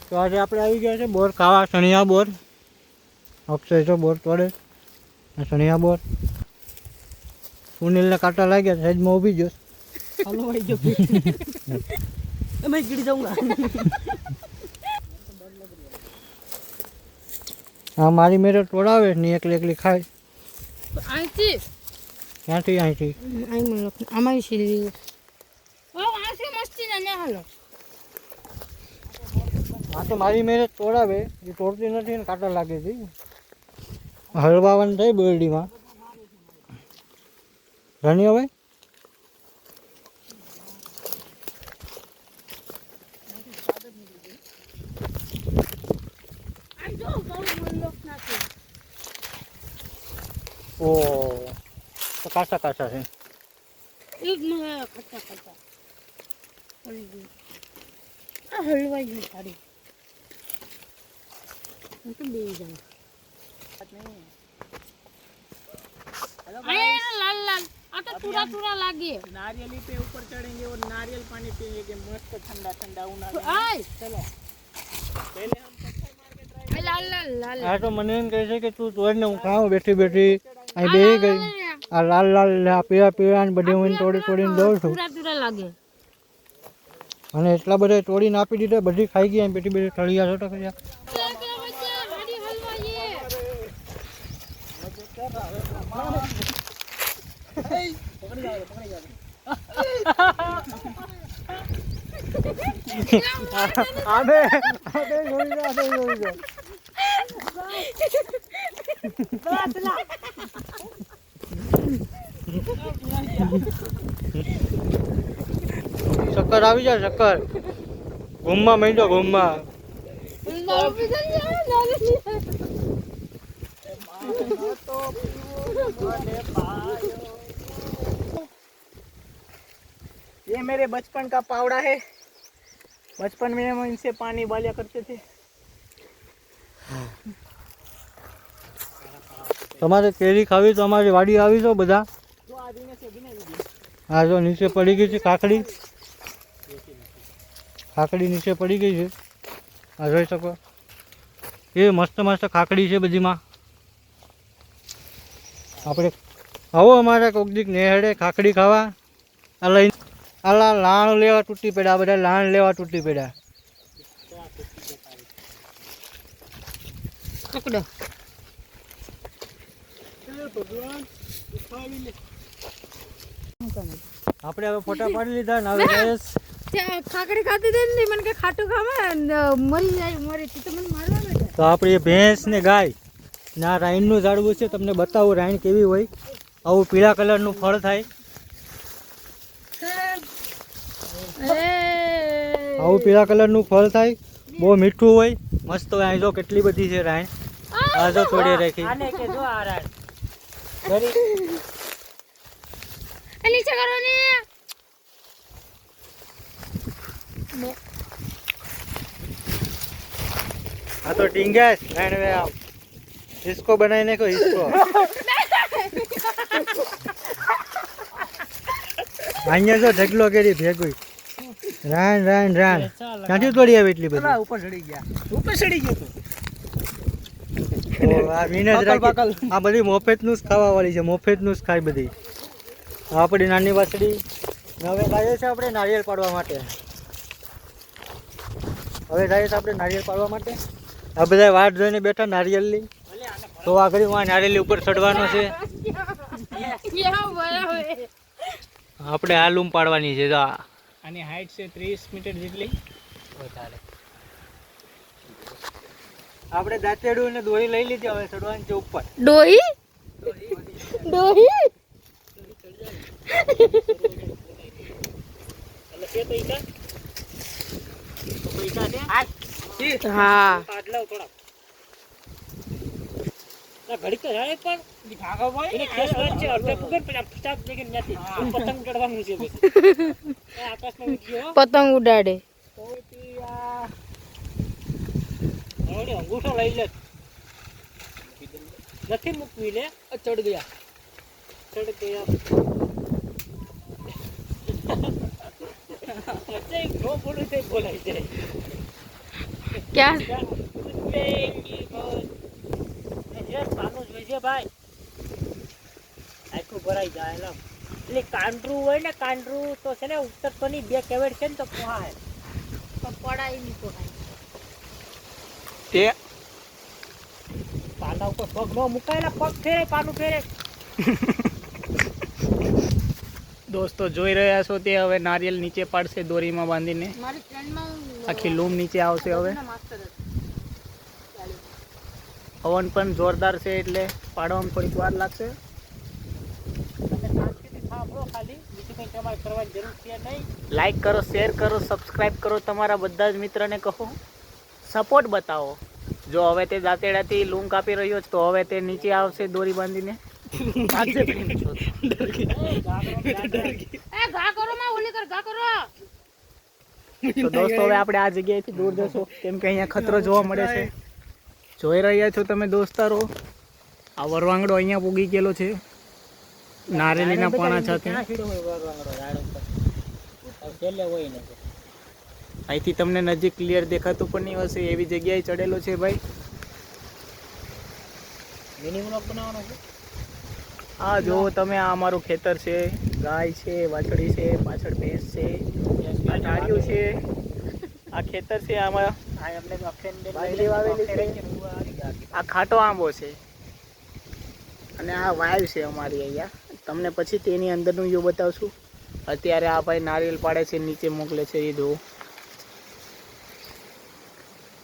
તો આજે આપણે આવી ગયા છે બોર ખાવા, સણિયા બોર. અક્ષય તો બોર તોડે, સણિયા બોર. સુનિલને કાંટા લાગ્યા, સાઈડમાં ઊભી ગયો. હાલો ભાઈ જો मैं गिर जाऊंगा। હા મારી મેરે તોડાવે ને એકલી એકલી ખાય. અહીંથી ક્યાંથી અહીંથી? અહીં મને અમારી શીરી ઓ આસે મસ્તી ના હાલો. હા તો મારી મેરે તોડાવે, એ તોડતી નથી ને કાંટા લાગે છે. હળવાવાનું થાય બોરડીમાં. રણી હવે ઓ તો કાચા કાચા છે. એક મને ખટ્ટા ખટ્ટા આ હલવાઈ ગયું સારી. હું તો બે જાઉં लाल लाल आता पूरा पूरा लागे। नारियल पे ऊपर चढ़ेंगे और नारियल पानी पिएंगे मस्त ठंडा ठंडा उन्हाळा। आय चलो पहले हम पत्थर मार के ट्राई। लाल लाल लाल આ તો મને એમ કહે છે કે તું તોડને હું ખાઉં બેઠી બેઠી. અહીં બેસી ગઈ. આ લાલ લાલ પીળા પીળા ને બધી હું તોડી તોડીને દઉં છું. पूरा पूरा लागे અને એટલા બધા તોડીને આપી દીધા, બધી ખાઈ ગયા. બેઠી બેઠી ઠળિયા છો તો કર્યા. આબે આબે જોઈ જા, આબે જોઈ જા. શક્કર આવી જાય, શક્કર ઘૂમમાં માંડ્યો, ઘૂમમાં. ये मेरे बचपन का पावड़ा है। बचपन में हम इनसे पानी बालिया करते थे। તમારે કેરી ખાવી તો અમારી વાડી આવી છો બધા. હા જો નીચે પડી ગઈ છે કાકડી. કાકડી નીચે પડી ગઈ છે, આ જોઈ શકો. એ મસ્ત મસ્ત કાકડી છે બધીમાં. આપણે આવો અમારે કોક દીક નેહડે કાકડી ખાવા. આ લઈને આલા લાણ લેવા તૂટી પડ્યા, બધા લાણ લેવા તૂટી પડ્યા. પકડો આપણે હવે ફોટા પાડી લીધા ને હવે ગેસ ખાકડી ખાતી દે ને મને કે ખાટું ખાવા મરી જાય મરી તો મને મારવા બેઠા. તો આપણે ભેંસ ને ગાય ના રાઈણનું ઝાડવું છે. તમને બતાવું રાઈણ કેવી હોય. આવું પીળા કલરનું ફળ થાય. આવું પીળા કલરનું ફળ થાય, બહુ મીઠું હોય, મસ્ત હોય. અહીં જો કેટલી બધી છે રાઈણ. આ જો તોડી રાખી. आने के जो आ रहा है નીચે કરો ને. આ તો ટીંગેસ રાઈણ વે આમ इसको बनाने को इसको અહીંયા જો ઢગલો કરી ભેગું રાણ રાણ રાણ ક્યાંથી તોડી આવી એટલી બધી. ऊपर चढ़ी गया, ऊपर चढ़ी गया तो આ મીનજ રાખી. આ બધી મોફેતનું જ ખાવા વાળી છે, મોફેતનું જ ખાય બધી. આપણી નાની વાસળી હવે જાય છે આપણે નારિયેળ પાડવા માટે. હવે જાય છે આપણે નારિયેળ પાડવા માટે. આ બધા વાટ જોઈને બેઠા નારિયેળની. તો આગળ માં નારિયેળ ઉપર ચડવાનો છે. આપણે આ લૂમ પાડવાની છે. આની હાઈટ છે 30 મીટર જેટલી. આપણે દાંતેડું ને દોરી લઈ લીધી, હવે ચડવાની છે ઉપર. ડોહી ડોહી હા ઘડી તો જાય પણ ભાગો ભાઈ એને કેસ વાત છે. અડધે પુગર પછી 50 લેકિન નથી પતંગ ચડવાનું છે પછી આકાશમાં ગયો પતંગ ઉડાડે. તો આ ઓડે અંગૂઠો લઈ લે, નથી મૂકવી લે. ચડ ગયા અચ્છા એક નો બોલું તે બોલાઈ જાય. क्या कुत्ते की मौत ये પાનું જોઈજે ભાઈ આખું ભરાઈ જાય એલા એટલે કાંડરું હોય ને કાંડરું તો છે ને ઉત્તર તો ની બે કેવડ છે ને તો પોહાય પડાઈ ની પોહાય તે પાના ઉપર પગ નો મુકાયેલા પગ ફેરે પાનું ફેરે દોસ્તો જોઈ રહ્યા છો તે હવે નારિયેલ નીચે પાડશે દોરીમાં બાંધીને મારી ટ્રેનમાં આખી લૂમ નીચે આવશે હવે પવન પણ જોરદાર છે એટલે પાડવામાં થોડીક વાર લાગશે ખાલી બીજું કંઈ તમારે કરવાની જરૂર છે નહીં લાઈક કરો શેર કરો સબસ્ક્રાઇબ કરો તમારા બધા જ મિત્રને કહો સપોર્ટ બતાવો જો હવે તે દાંતેડાથી લૂમ કાપી રહ્યો છે તો હવે તે નીચે આવશે દોરી બાંધીને એ ઘા કરો માં ઓલી કર ઘા કરો તો દોસ્તો હવે આપણે આ જગ્યાએથી દૂર જશો કેમ કે અહીંયા ખતરો જોવા મળે છે જોઈ રહ્યા છો તમે દોસ્તારો આ વરવાંગડો અહીંયા પૂગી ગયેલો છે નારેલીના પાણા સાથે અહીંથી તમને નજીક ક્લિયર દેખાતું પણ નહીં હશે એવી જગ્યાએ ચડેલો છે ભાઈ મિનિમમ બનાવવાનો છે આ જો તમે આ અમારું ખેતર છે ગાય છે વાછડી છે પાછળ ભેંસ છે આ ઝાડિયું છે આ ખેતર છે આમાં બાજરી વાવેલી છે આ ખાટો આંબો છે અને આ વાવ છે અમારી અહીંયા તમને પછી તેની અંદરનું વ્યૂ બતાવશું અત્યારે આ ભાઈ નારિયેલ પાડે છે નીચે મોકલે છે એ જો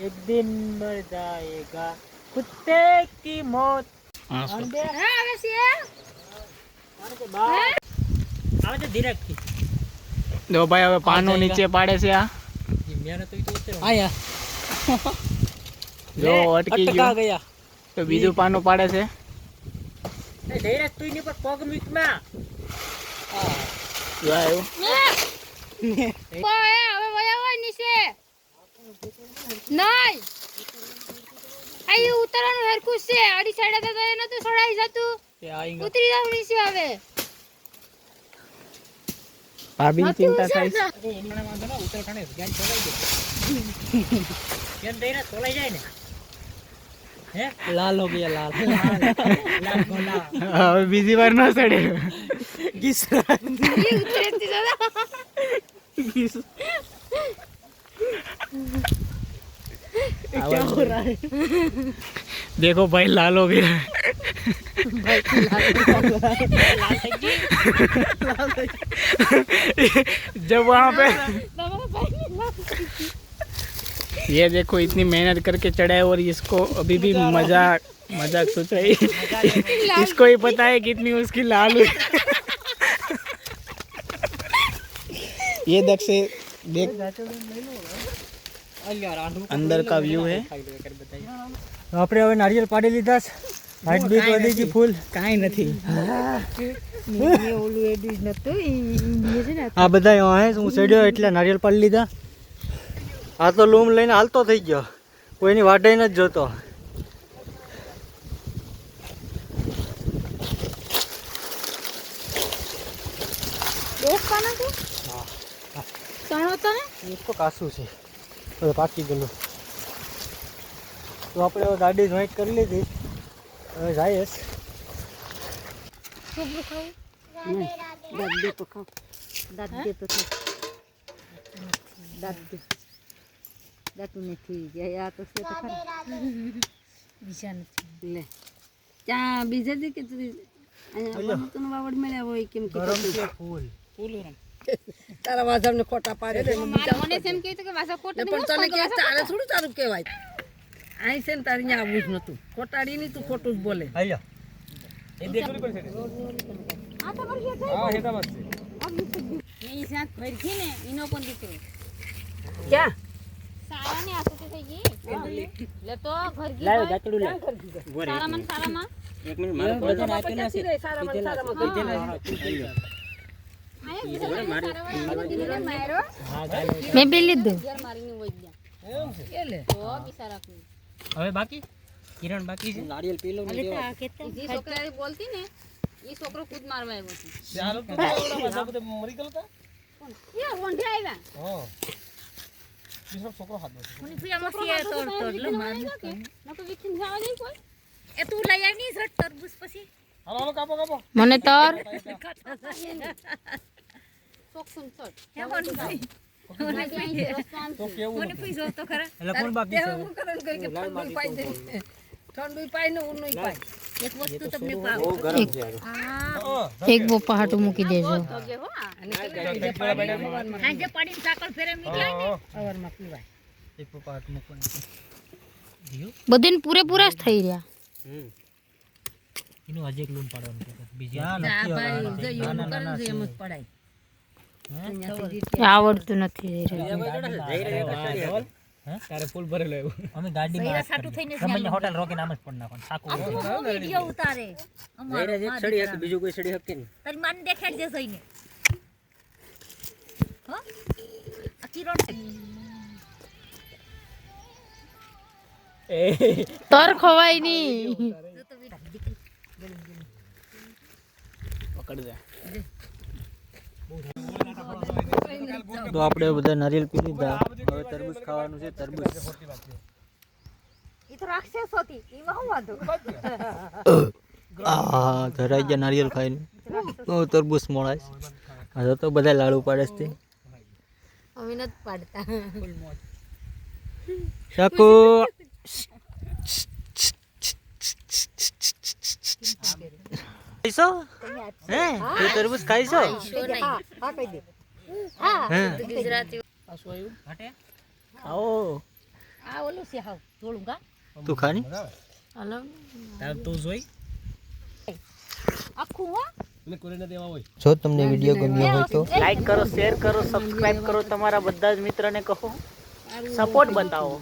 एक दिन मर जाएगा कुत्ते की मौत હા આવે છે આવે તો ધીરજ થી જો ભાઈ હવે પાનું નીચે પાડે છે આ મહેનત તો ઉતરો આયા જો અટકી ગયો તો બીજું પાનું પાડે છે એ ધીરજ તું ની પર પગ મૂકમાં જો આવ્યું કોઈ હવે વયા હોય નીચે નહીં આઈ ઉતરવાનું હરખું છે આડી સાઈડે તો એને તો છોડાઈ જતું ઉતરી જાવ નીચે હવે ભાભીની ચિંતા થાય છે એની મને વાંધો ના ઉતર ઠાણે જ્ઞાન છોડાઈ દે કેમ ધીરજ છોડાઈ જાય ને હે લાલ હો ગયા લાલ લાલ ગોલા હવે બીજી વાર ન સડે ગીસરા ये उतरती दादा क्या हो रहा है देखो भाई लाल हो गया जब वहाँ पे ये देखो इतनी मेहनत करके चढ़ा है और इसको अभी भी मजाक सोच रही इसको ही पता है कितनी उसकी लाल हुई ये देख से देख अंदर का व्यू है આપણે હવે નારિયેલ પાડી લીધા છે હાઈટ બીટ વધી ગઈ ફૂલ કાંઈ નથી મેં ઓલું એડિસ નતો એ છે ને આ બધા અહીં હું ચડ્યો એટલે નારિયેલ પાડી લીધા આ તો લૂમ લઈને હાલતો થઈ ગયો કોઈની વાટે નથી જોતો દેખવાનો છે સણો તો ને એ તો કાસું છે હવે પાકી ગયેલું તો આપણે હવે ગાડી જોઈન્ટ કરી લીધી હવે જઈએ છોકરું ખાવું દાદ દે તો ખાવ દાદ દે તો ખાવ દાતું નથી ગયા આ તો છે તો ખરા બીજા નથી લે ત્યાં બીજા દે કે અહીંયા તો વાવડ મળ્યા હોય કેમ કે ગરમ છે ફૂલ તારા વાસણ ખોટા પાડે છે મને એમ કહ્યું કે વાસા ખોટા પણ તને કે તારે થોડું તારું કહેવાય આઈ છે ને તારે અહીંયા આવવું જ નતું ખોટાડી નહીં તું ખોટું જ બોલે અહીંયા એ સાત ભર છે ને એનો પણ દીકરો ક્યાં સારા ને આસુતે થઈ ગઈ લે તો ઘર ગઈ લાવ જાતડું લે સારામાં એક મિનિટ મારો વજન આપેલા છે મેં બી લીધું હવે બાકી કિરણ બાકી છે નારિયેલ પીલો ને દેવા જે છોકરા બોલતી ને એ છોકરો ખુદ મારવા આવ્યો છે ચાલો તો મરી ગયો તા એ ઓંઢે આવ્યા મને ફિયામાં સિયા તોડ લો મારું એ તું લઈ આવી ની તરબૂચ પછી મને તર મને પૈસો તો ખરા એટલે કોણ બાકી છે ઠંડુ પાઈ ને ઊનું પાઈ એક વસ્તુ તમને પાવ એક બોપા હાટું મૂકી દેજો આજે પડીને સાકર ફેરે મીઠાઈ ને અવરમાં પીવાય એક પાટ મૂકવાનું બધીને પૂરેપૂરા જ થઈ રહ્યા એનું હજી એક લૂમ પાડવાનું છે બીજી જા ભાઈ જો એવું કરે છે એમ જ પડાય આવડતું નથી તારે ફૂલ ભરેલો એવું અમે ગાડીમાં પૈરા સાટું થઈને ગમે હોટલ રોકીને આમ જ પડ નાખવાનું સાકું વિડિયો ઉતારે અમારો સડી હતી બીજું કોઈ સડી હકે ને તારી માન દેખાડ દે સઈને હો આ કિરણ તર ખવાય ની પકડ જા તો આપણે બધા નારિયેલ પી લીધા હવે તરબૂચ ખાવાનું છે તરબૂચ ઈ તો રાક્ષસ હતી ઈમાં હું વાંધો ધરાઈ ગયા નારિયેલ ખાઈને બહુ તરબૂચ મોળાય હવે તો બધા લાડુ પાડે છે અમે નત પાડતા શાકુ ખાઈશો હે તું તરબૂચ ખાઈશો હા કહી દે હા ગુજરાતી પાછું આવ્યું હટે આવો આ ઓલું છે હાવ થોડું કા તું ખાની તાર તું જોઈ આખું હો જો તમને વિડીયો ગમ્યો હોય તો લાઈક કરો શેર કરો સબસ્ક્રાઇબ કરો તમારા બધા જ મિત્રને કહો સપોર્ટ બતાવો